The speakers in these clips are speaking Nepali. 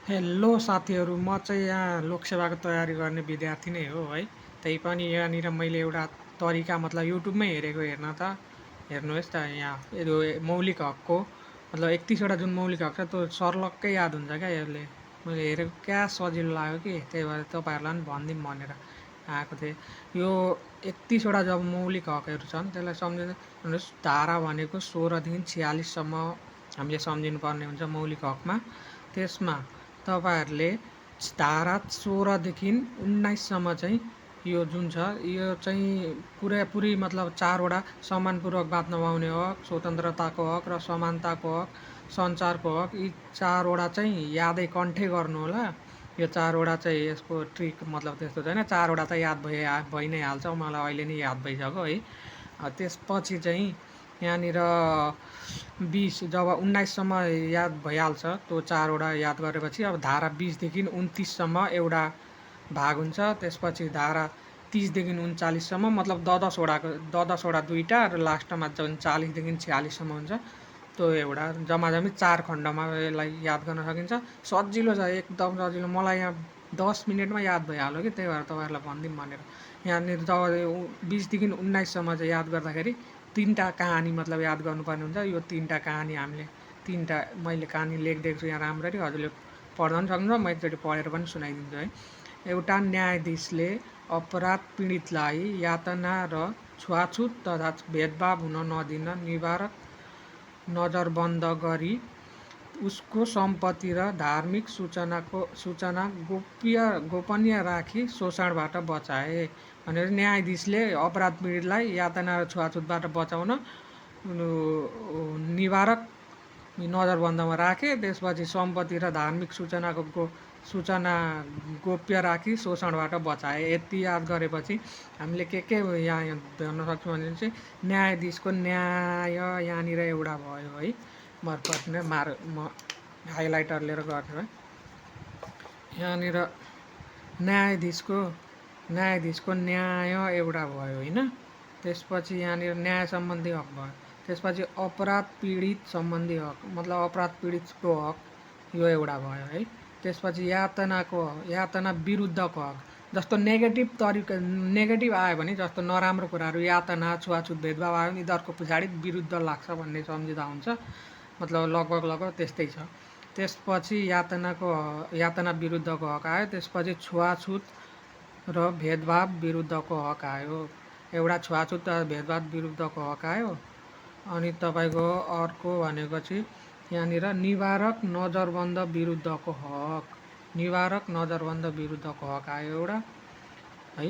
हेलो साथीहरू, म चाहिँ यहाँ लोकसेवाको तयारी गर्ने विद्यार्थी नै हो है। त्यही पनि यहाँनिर मैले एउटा तरिका मतलब युट्युबमै हेरेको हेर्न त हेर्नुहोस् त यहाँ यो मौलिक हकको मतलब 31वटा जुन मौलिक हक छ त्यो सर्लक्कै याद हुन्छ क्या यसले। मैले हेरेको क्या सजिलो लाग्यो कि त्यही भएर तपाईँहरूलाई पनि भनिदिउँ भनेर आएको थिएँ। यो 31वटा जब मौलिक हकहरू छन् त्यसलाई सम्झिँदा हेर्नुहोस्, धारा भनेको 16देखि 46सम्म हामीले सम्झिनुपर्ने हुन्छ मौलिक हकमा। त्यसमा तपाईँहरूले धारा 16देखि 19सम्म चाहिँ यो जुन छ यो चाहिँ पुरै मतलब 4वटा सम्मानपूर्वक बाँच्न पाउने हक, स्वतन्त्रताको हक र समानताको हक, सञ्चारको हक, यी 4वटा चाहिँ यादै कन्ठे गर्नु होला। यो 4वटा चाहिँ यसको ट्रिक मतलब त्यस्तो छैन, 4वटा त याद भइ नै हाल्छ, मलाई अहिले नै याद भइसक्यो है। त्यसपछि चाहिँ यहाँनिर 20 जब 19सम्म याद भइहाल्छ त्यो 4वटा याद गरेपछि अब धारा 20देखि 29सम्म एउटा भाग हुन्छ। त्यसपछि धारा 30देखि 39सम्म मतलब 10-10वटा दुईवटा र लास्टमा जुन 40देखि 46सम्म हुन्छ त्यो एउटा जम्माजम्मी 4 खण्डमा यसलाई याद गर्न सकिन्छ। सजिलो छ, एकदम सजिलो। मलाई यहाँ 10 मिनटमा याद भइहाल्यो कि त्यही भएर तपाईँहरूलाई भनिदिउँ भनेर। यहाँनिर जब 20देखि 19सम्म चाहिँ याद गर्दाखेरि 3टा कहानी मतलब याद गर्नुपर्ने हुन्छ। यो 3टा कहानी मैले कहानी लेखिदिएको छु यहाँ राम्ररी, हजुरले पढ्न पनि सक्नुहुन्छ, म एकचोटि पढेर पनि सुनाइदिन्छु है। एउटा न्यायाधीशले अपराध पीडितलाई यातना र छुवाछुत तथा भेदभाव हुन नदिन निवारक नजरबन्द गरी उसको सम्पत्ति र धार्मिक सूचना गोपनीय राखी शोषणबाट बचाए भनेर न्यायाधीशले अपराध पीडितलाई यातना र छुवाछुतबाट बचाउन निवारक नजरबन्दमा राखे। त्यसपछि सम्पत्ति र धार्मिक सूचना गोप्य राखी शोषणबाट बचाए। यति याद गरेपछि हामीले के यहाँ भन्न सक्छौँ भने चाहिँ न्यायाधीशको न्याय यहाँनिर एउटा भयो है। म हाइलाइटर लिएर गर्छु है। यहाँनिर न्यायाधीशको न्याय एउटा भयो होइन। त्यसपछि यहाँनिर न्याय सम्बन्धी हक भयो। त्यसपछि अपराध पीडित सम्बन्धी हक मतलब अपराध पीडितको हक यो एउटा भयो है। त्यसपछि यातना विरुद्धको हक, जस्तो नेगेटिभ आयो भने जस्तो नराम्रो कुराहरू यातना छुवाछुत भेदभाव आयो भने यिनीहरूको पछाडि विरुद्ध लाग्छ भन्ने सम्झिँदा हुन्छ, मतलब लगभग त्यस्तै छ। त्यसपछि यातना विरुद्धको हक आयो। त्यसपछि छुवाछुत र भेदभाव विरुद्धको हक आयो। एउटा छुवाछुत र भेदभाव विरुद्धको हक आयो। अनि तपाईँको अर्को भनेको चाहिँ यहाँनिर निवारक नजरबन्द विरुद्धको हक आयो एउटा है।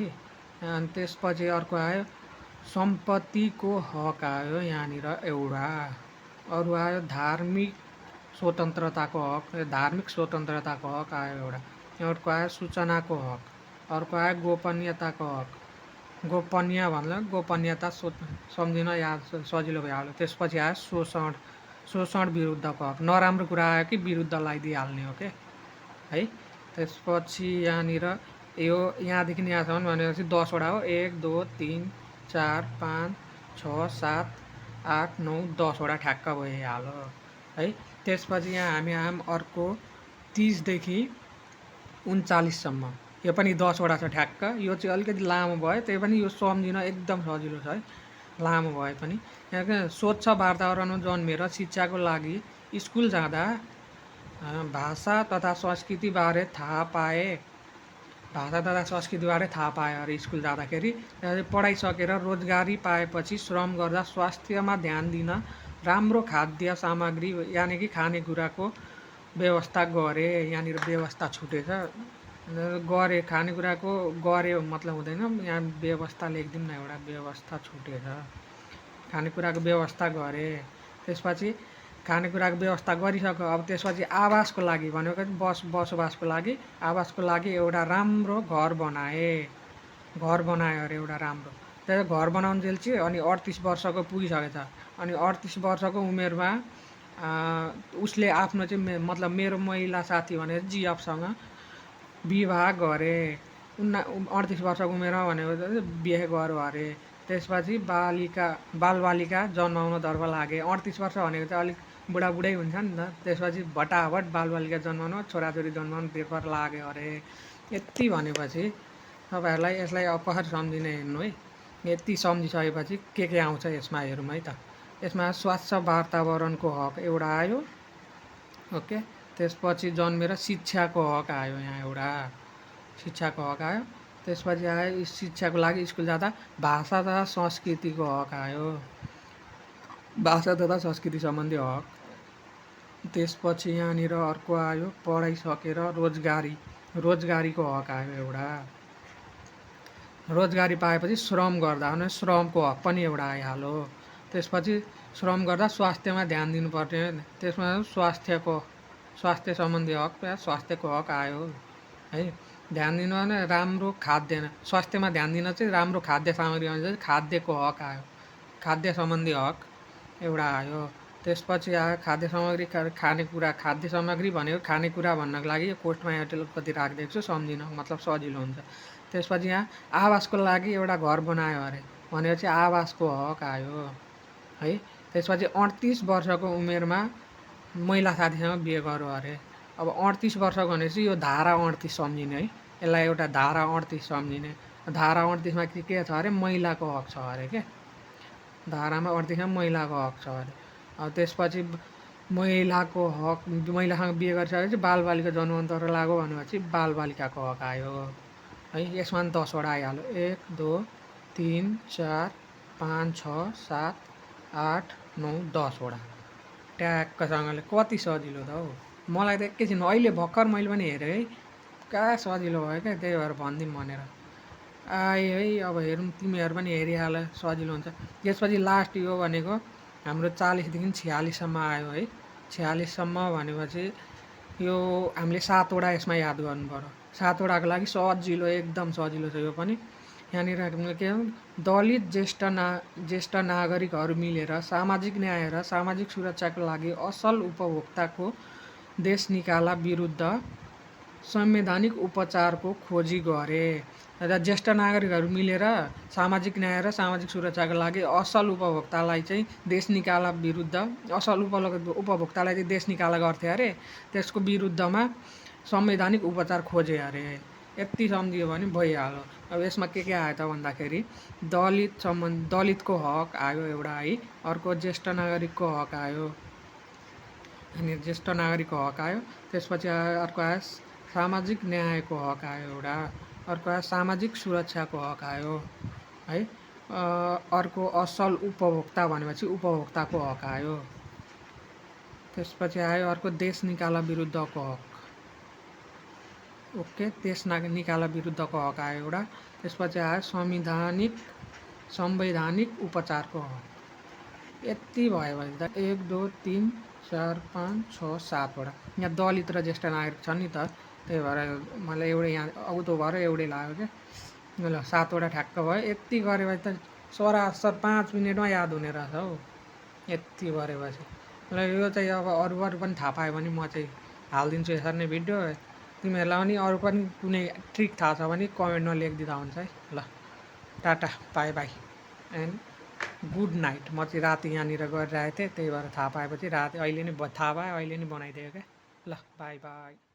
अनि त्यसपछि अर्को आयो सम्पत्तिको हक आयो यहाँनिर एउटा। अरू आयो धार्मिक स्वतन्त्रताको हक आयो एउटा। अर्को आयो सूचनाको हक, अर्को आयो गोपनीयताको हक। गोपनीयता सम्झिन याद सजिलो भइहाल्यो। त्यसपछि आयो शोषण विरुद्धको हक, नराम्रो कुरा आयो कि विरुद्ध लगाइदिइहाल्ने हो के है। त्यसपछि यहाँनिर यहाँदेखि यहाँसम्म भनेपछि 10वटा हो। 1 2 3 4 5 6 7 8 9 10वटा ठ्याक्क भइहाल्यो है। त्यसपछि यहाँ हामी आयौँ अर्को 30देखि 39सम्म, यो पनि 10वटा छ ठ्याक्क। यो चाहिँ अलिकति लामो भयो, त्यही पनि यो सम्झिन एकदम सजिलो छ है, लामो भए पनि। यहाँ स्वच्छ वातावरणमा जन्मेर शिक्षाको लागि स्कुल जाँदा भाषा तथा संस्कृतिबारे थाहा पाए अरे स्कुल जाँदाखेरि। पढाइसकेर रोजगारी पाएपछि श्रम गर्दा स्वास्थ्यमा ध्यान दिन राम्रो खाद्य सामग्री यानि कि खानेकुराको व्यवस्था गरे। यहाँनिर व्यवस्था छुटेछ, गरे खानेकुराको गरे मतलब हुँदैन, यहाँ व्यवस्था लेखिदिउँ न, एउटा व्यवस्था छुटेछ, खानेकुराको व्यवस्था गरे। त्यसपछि खानेकुराको व्यवस्था गरिसक्यो। अब त्यसपछि आवासको लागि भनेको बसोबासको लागि एउटा राम्रो घर बनायो अरे एउटा राम्रो। त्यो घर बनाउन्जेल चाहिँ अनि 38 वर्षको पुगिसकेछ। अनि 38 वर्षको उमेरमा उसले आफ्नो चाहिँ मतलब मेरो महिला साथी भनेर जिएफसँग विवाह गरे। 38 वर्षको उमेरमा भनेको बिहे गर्यो अरे। त्यसपछि बालबालिका जन्माउन तर्फ लागे। 38 वर्ष भनेको चाहिँ अलिक बुढाबुढै हुन्छ नि त, त्यसपछि भटाभट बालबालिका जन्माउनु, छोराछोरी जन्माउनु पेपर लाग्यो अरे। यति भनेपछि तपाईँहरूलाई यसलाई अब कसरी सम्झिने हेर्नु है। यति सम्झिसकेपछि के आउँछ यसमा हेरौँ है त। यसमा स्वच्छ वातावरणको हक एउटा आयो, ओके। त्यसपछि जन्मेर शिक्षाको हक आयो, यहाँ एउटा शिक्षाको हक आयो। त्यसपछि आयो शिक्षाको लागि स्कुल जाँदा भाषा तथा संस्कृतिको हक आयो, भाषा तथा संस्कृति सम्बन्धी हक। त्यसपछि यहाँनिर अर्को आयो पढाइसकेर रोजगारीको हक आयो एउटा। रोजगारी पाएपछि श्रम गर्दा भने श्रमको हक पनि एउटा आइहाल्यो। त्यसपछि श्रम गर्दा स्वास्थ्यमा ध्यान दिनुपर्ने, त्यसमा स्वास्थ्य सम्बन्धी हक या स्वास्थ्यको हक आयो है। ध्यान दिनु भने राम्रो खाद्य, स्वास्थ्यमा ध्यान दिन चाहिँ राम्रो खाद्य सामग्री हुन्छ, खाद्यको हक आयो, खाद्य सम्बन्धी हक एउटा आयो। त्यसपछि आयो खाद्य सामग्री खानेकुरा, खाद्य सामग्री भनेको खानेकुरा भन्नको लागि कोष्टमा यहाँ कति राखिदिएको छु, सम्झिन मतलब सजिलो हुन्छ। त्यसपछि यहाँ आवासको लागि एउटा घर बनायो अरे भनेपछि आवासको हक आयो है। त्यसपछि 38 वर्षको उमेरमा महिला साथीसँग बिहे गर्यो अरे। अब 38 वर्ष भनेपछि यो धारा 38 सम्झिने है, यसलाई एउटा धारा 38 सम्झिने। धारा 38मा के छ अरे महिलाको हक छ अरे के, धारामा 38मा महिलाको हक छ अरे। अब त्यसपछि महिलाको हक, महिलासँग बिहे गरिसकेपछि बालबालिका जन्माउनु तर लाग्यो भनेपछि बालबालिकाको हक आयो है। यसमा 10 वटा आइहाल्यो, 1 2 3 4 5 6 7 8 9 10 वटा ट्याक्कसँगले। कति सजिलो त हौ, मलाई त एकैछिन अहिले भर्खर मैले पनि हेरेँ है, कहाँ सजिलो भयो क्या, त्यही भएर भनिदिउँ भनेर आयो है। अब हेरौँ, तिमीहरू पनि हेरिहाल, सजिलो हुन्छ। त्यसपछि लास्ट यो भनेको हाम्रो 40 देखि 46सम्म आयो है। 46सम्म भनेपछि यो हामीले 7 वटा यसमा याद गर्नु पर्यो। 7 वटाको लागि सजिलो, एकदम सजिलो छ यो पनि। यहाँनिर के दलित ज्येष्ठ नागरिकहरू मिलेर सामाजिक न्याय र सामाजिक सुरक्षाको लागि असल उपभोक्ताको देश निकाला विरुद्ध संवैधानिक उपचारको खोजी गरे। र ज्येष्ठ नागरिकहरू मिलेर सामाजिक न्याय र सामाजिक सुरक्षाको लागि असल उपभोक्तालाई चाहिँ देश निकाला विरुद्ध, असल उपभोक्तालाई चाहिँ देश निकाला गर्थे अरे, त्यसको विरुद्धमा संवैधानिक उपचार खोजे अरे। यति सम्झियो भने भइहाल्यो। अब यसमा के आयो त भन्दाखेरि दलितको हक आयो एउटा है, अर्को ज्येष्ठ नागरिकको हक आयो, अनि ज्येष्ठ नागरिकको हक आयो। त्यसपछि अर्को आयो सामाजिक न्यायको हक आयो एउटा, अर्को आयो सामाजिक सुरक्षाको हक आयो है। अर्को असल उपभोक्ता भनेपछि उपभोक्ताको हक आयो। त्यसपछि आयो अर्को देश निकाला विरुद्धको हक, ओके, देश निकाला विरुद्धको हक आयो एउटा। त्यसपछि आयो संवैधानिक उपचारको हक। यति भयो भने त 1 2 3 4 5 6 7 वटा। यहाँ दलित र ज्येष्ठ नागरिक छ नि त, त्यही भएर मलाई एउटै यहाँ औतो भएर एउटै लाग्यो क्या। ल 7 वटा ठ्याक्क भयो। यति गरेपछि त सरासर 5 मिनटमा याद हुने रहेछ हौ, यति गरेपछि। र यो चाहिँ अब अरू पनि थाहा पायो भने म चाहिँ हालिदिन्छु यसरी नै भिडियो। तिमीहरूलाई पनि अरू पनि कुनै ट्रिक थाहा छ भने कमेन्टमा लेखिदिँदा हुन्छ है। ल Tata, by by and good night. म चाहिँ राति यहाँनिर गरिरहेको थिएँ, त्यही भएर थाहा पाएपछि राति अहिले नै थाहा पाएँ, अहिले नै बनाइदिएँ क्या। ल बाई बाई।